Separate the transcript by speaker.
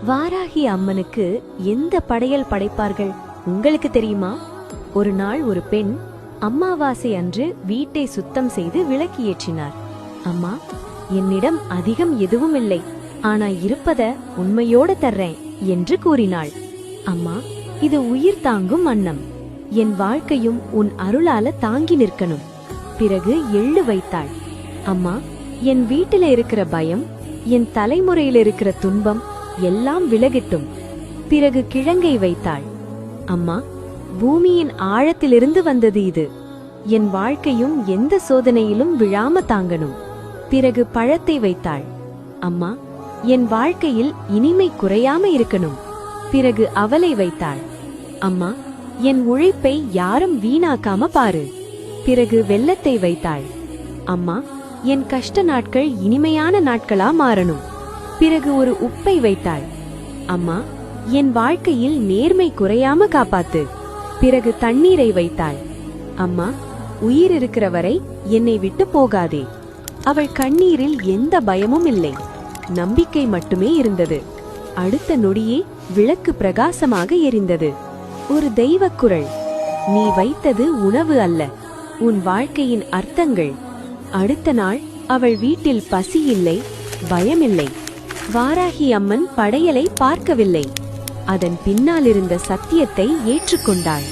Speaker 1: வாராகி அம்மனுக்கு எந்த படையல் படைப்பார்கள் உங்களுக்கு தெரியுமா? ஒரு நாள் ஒரு பெண் அம்மாவாசை அன்று வீட்டை சுத்தம் செய்து விளக்கு ஏற்றினார். அம்மா, என்னிடம் அதிகம் எதுவும் இல்லை, ஆனா இருப்பத உண்மையோட தர்றேன் என்று கூறினாள். அம்மா, இது உயிர் தாங்கும் அன்னம், என் வாழ்க்கையும் உன் அருளால தாங்கி நிற்கணும். பிறகு எள்ளு வைத்தாள். அம்மா, என் வீட்டில இருக்கிற பயம், என் தலைமுறையில் இருக்கிற துன்பம் எல்லாம் விலகட்டும். பிறகு கிழங்கை வைத்தாள். அம்மா, பூமியின் ஆழத்திலிருந்து வந்தது இது, என் வாழ்க்கையும் எந்த சோதனையிலும் விழாம தாங்கணும். பிறகு பழத்தை வைத்தாள். அம்மா, என் வாழ்க்கையில் இனிமை குறையாம இருக்கணும். பிறகு அவலை வைத்தாள். அம்மா, என் உழைப்பை யாரும் வீணாக்காம பாரு. பிறகு வெல்லத்தை வைத்தாள். அம்மா, என் கஷ்ட நாட்கள் இனிமையான நாட்களா மாறணும். பிறகு ஒரு உப்பை வைத்தாள். அம்மா, என் வாழ்க்கையில் நேர்மை குறையாம காப்பாத்து. பிறகு தண்ணீரை வைத்தாள். அம்மா, உயிர் இருக்கிற வரை என்னை விட்டு போகாதே. அவள் கண்ணீரில் எந்த பயமும் இல்லை, நம்பிக்கை மட்டுமே இருந்தது. அடுத்த நொடியே விளக்கு பிரகாசமாக எரிந்தது. ஒரு தெய்வக் குரல், நீ வைத்தது உணவு அல்ல, உன் வாழ்க்கையின் அர்த்தங்கள். அடுத்த நாள் அவள் வீட்டில் பசி இல்லை, பயமில்லை. வாராகி அம்மன் படையலை பார்க்கவில்லை, அதன் பின்னாலிருந்த சத்தியத்தை ஏற்றுக்கொண்டாள்.